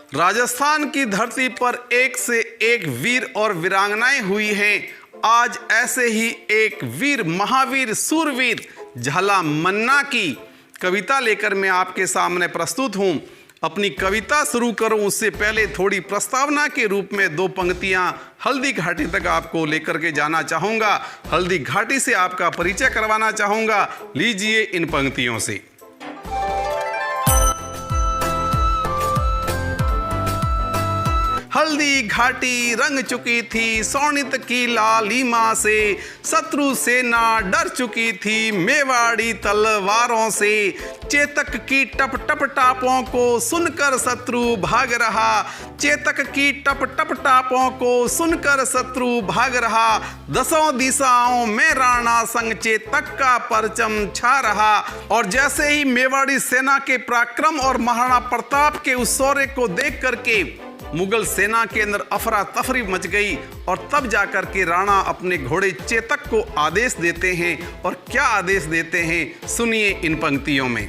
राजस्थान की धरती पर एक से एक वीर और वीरांगनाएं हुई हैं। आज ऐसे ही एक वीर, महावीर, सूरवीर झाला मन्ना की कविता लेकर मैं आपके सामने प्रस्तुत हूं। अपनी कविता शुरू करूं उससे पहले थोड़ी प्रस्तावना के रूप में दो पंक्तियां हल्दी घाटी तक आपको लेकर के जाना चाहूंगा। हल्दी घाटी से आपका परिचय करवाना चाहूंगा। लीजिए इन पंक्तियों से। हल्दी घाटी रंग चुकी थी शोणित की लालिमा से, शत्रु सेना डर चुकी थी मेवाड़ी तलवारों से। चेतक की टप टप टापों को सुनकर शत्रु भाग रहा, चेतक की टप टप टापों को सुनकर शत्रु भाग रहा। दसों दिशाओं में राणा संग चेतक का परचम छा रहा। और जैसे ही मेवाड़ी सेना के पराक्रम और महाराणा प्रताप के उस शौर्य को देख करके मुगल सेना के अंदर अफरा तफरी मच गई और तब जाकर के राणा अपने घोड़े चेतक को आदेश देते हैं। और क्या आदेश देते हैं सुनिए इन पंक्तियों में।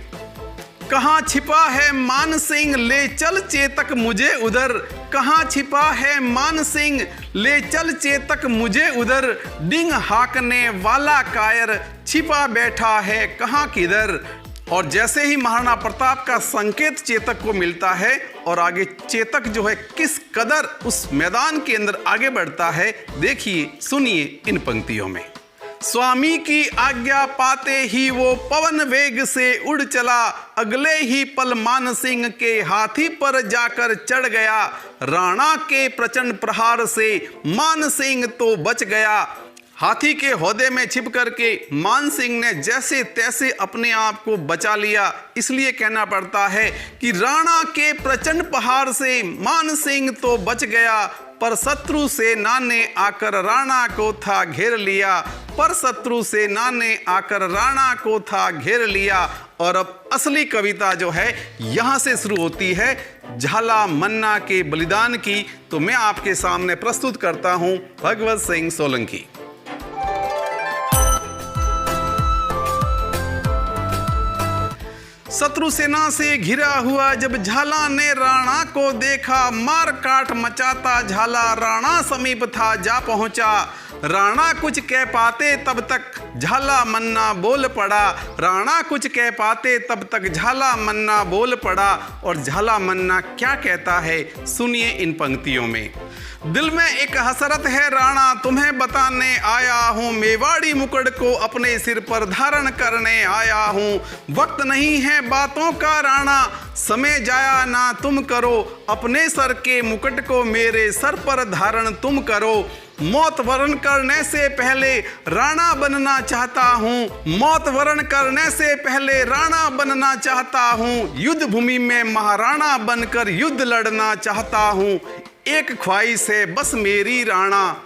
कहाँ छिपा है मान सिंह ले चल चेतक मुझे उधर, कहाँ छिपा है मान सिंह ले चल चेतक मुझे उधर। डिंग हाकने वाला कायर छिपा बैठा है कहाँ किधर। और जैसे ही महाराणा प्रताप का संकेत चेतक को मिलता है और आगे चेतक जो है किस कदर उस मैदान के अंदर आगे बढ़ता है, देखिए सुनिए इन पंक्तियों में। स्वामी की आज्ञा पाते ही वो पवन वेग से उड़ चला, अगले ही पल मान सिंह के हाथी पर जाकर चढ़ गया। राणा के प्रचंड प्रहार से मान सिंह तो बच गया। हाथी के हौदे में छिप करके मान सिंह ने जैसे तैसे अपने आप को बचा लिया। इसलिए कहना पड़ता है कि राणा के प्रचंड प्रहार से मान सिंह तो बच गया, पर शत्रु सेना ने आकर राणा को था घेर लिया, पर शत्रु सेना ने आकर राणा को था घेर लिया। और अब असली कविता जो है यहाँ से शुरू होती है, झाला मन्ना के बलिदान की। तो मैं आपके सामने प्रस्तुत करता हूँ भगवत सिंह सोलंकी। शत्रु सेना से घिरा हुआ जब झाला ने राणा को देखा, मार काट मचाता झाला राणा समीप था जा पहुंचा। राणा कुछ कह पाते तब तक झाला मन्ना बोल पड़ा, राणा कुछ कह पाते तब तक झाला मन्ना बोल पड़ा। और झाला मन्ना क्या कहता है सुनिए इन पंक्तियों में। दिल में एक हसरत है राणा तुम्हें बताने आया हूँ, मेवाड़ी मुकुट को अपने सिर पर धारण करने आया हूँ। वक्त नहीं है बातों का राणा, समय जाया ना तुम करो, अपने सर के मुकुट को मेरे सर पर धारण तुम करो। मौत वरण करने से पहले राणा बनना चाहता हूँ, मौत वरण करने से पहले राणा बनना चाहता हूँ। युद्ध भूमि में महाराणा बनकर युद्ध लड़ना चाहता हूँ। एक ख्वाहिश है बस मेरी राणा,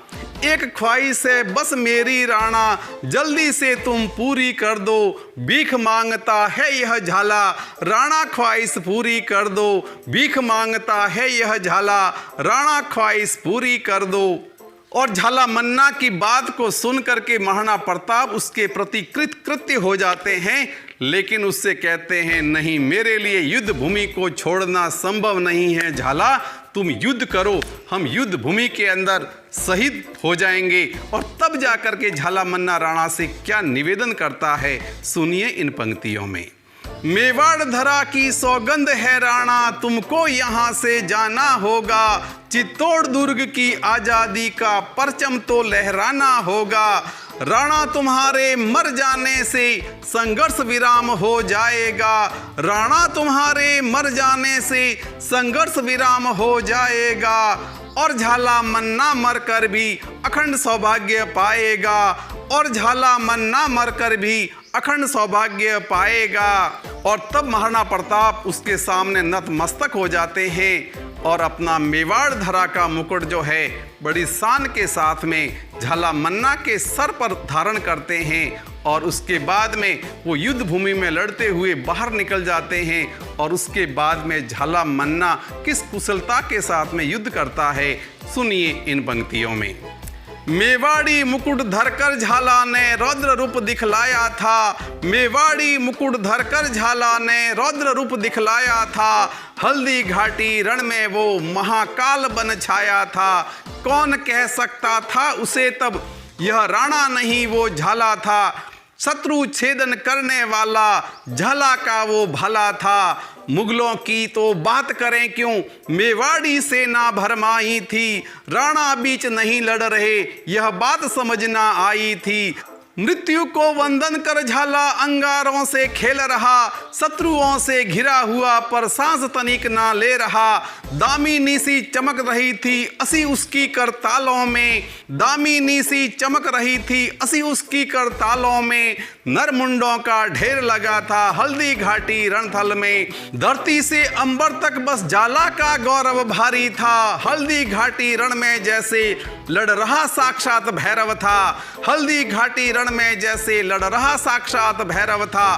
एक ख्वाहिश है बस मेरी राणा, जल्दी से तुम पूरी कर दो, भीख मांगता है यह झाला। राणा ख्वाहिश पूरी कर दो, भीख मांगता है यह झाला, राणा ख्वाहिश पूरी कर दो। और झाला मन्ना की बात को सुन करके महाराणा प्रताप उसके प्रति कृतकृत्य हो जाते हैं, लेकिन उससे कहते हैं नहीं, मेरे लिए युद्ध भूमि को छोड़ना संभव नहीं है झाला, तुम युद्ध करो, हम युद्ध भूमि के अंदर शहीद हो जाएंगे। और तब जाकर के झाला मन्ना राणा से क्या निवेदन करता है सुनिए इन पंक्तियों में। मेवाड़ धरा की सौगंध है राणा तुमको यहाँ से जाना होगा, चित्तौड़ दुर्ग की आजादी का परचम तो लहराना होगा। राणा तुम्हारे मर जाने से संघर्ष विराम हो जाएगा, राणा तुम्हारे मर जाने से संघर्ष विराम हो जाएगा। और झाला मन्ना मरकर भी अखंड सौभाग्य पाएगा, और झाला मन्ना मरकर भी अखंड सौभाग्य पाएगा। और तब महाराणा प्रताप उसके सामने नतमस्तक हो जाते हैं और अपना मेवाड़ धरा का मुकुट जो है बड़ी शान के साथ में झाला मन्ना के सर पर धारण करते हैं। और उसके बाद में वो युद्ध भूमि में लड़ते हुए बाहर निकल जाते हैं। और उसके बाद में झाला मन्ना किस कुशलता के साथ में युद्ध करता है सुनिए इन पंक्तियों में। मेवाड़ी मुकुट धरकर झाला ने रौद्र रूप दिखलाया था। मेवाड़ी मुकुट धरकर झाला ने रौद्र रूप दिखलाया था। हल्दी घाटी रण में वो महाकाल बन छाया था। कौन कह सकता था उसे तब यह राणा नहीं वो झाला था। शत्रु छेदन करने वाला झाला का वो भला था। मुगलों की तो बात करें क्यों, मेवाड़ी सेना भरमाई थी। राणा बीच नहीं लड़ रहे यह बात समझना आई थी। मृत्यु को वंदन कर झाला अंगारों से खेल रहा। शत्रुओं से घिरा हुआ पर सांस तनिक ना ले रहा। दामिनी सी चमक रही थी असी उसकी करतालों में। दामिनी सी चमक रही थी असी उसकी करतालों में। नरमुंडों का ढेर लगा था हल्दी घाटी रणथल में। धरती से अंबर तक बस झाला का गौरव भारी था। हल्दी घाटी रण में जैसे लड़ रहा साक्षात भैरव था। हल्दी घाटी रण में जैसे लड़ रहा साक्षात भैरव था।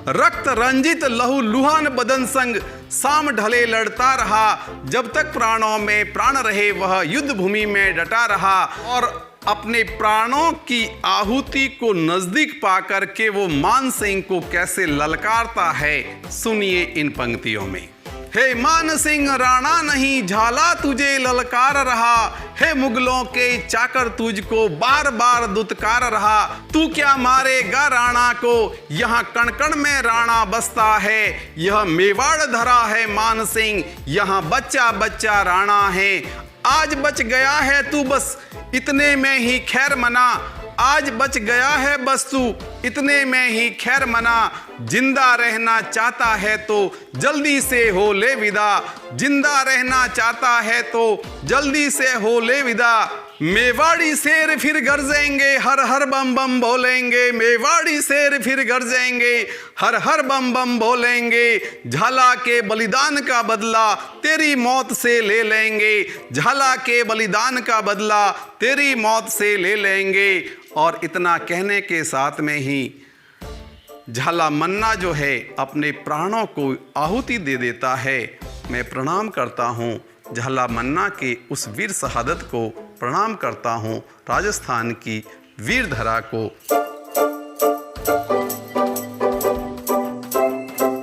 रक्त रंजित लहू लुहान बदन संग शाम ढले लड़ता रहा। जब तक प्राणों में प्राण रहे वह युद्ध भूमि में डटा रहा। और अपने प्राणों की आहुति को नजदीक पाकर के वो मान सिंह को कैसे ललकारता है, सुनिए इन पंक्तियों में। हे मान सिंह राणा नहीं झाला तुझे ललकार रहा। हे मुगलों के चाकर तुझको बार बार दुत्कार रहा। तू क्या मारेगा राणा को, यहाँ कण कण में राणा बसता है। यह मेवाड़ धरा है मान सिंह, यहाँ बच्चा बच्चा राणा है। आज बच गया है तू बस इतने में ही खैर मना। आज बच गया है बस तू इतने में ही खैर मना। जिंदा रहना चाहता है तो जल्दी से हो ले विदा। जिंदा रहना चाहता है तो जल्दी से हो ले विदा। मेवाड़ी शेर फिर गरजेंगे हर हर बम बम बोलेंगे। मेवाड़ी शेर फिर गरजेंगे हर हर बम बम बोलेंगे। झाला के बलिदान का बदला तेरी मौत से ले लेंगे। झाला के बलिदान का बदला तेरी मौत से ले लेंगे। और इतना कहने के साथ में ही झाला मन्ना जो है अपने प्राणों को आहुति दे देता है। मैं प्रणाम करता हूँ झाला मन्ना के उस वीर शहादत को, प्रणाम करता हूँ राजस्थान की वीर धरा को।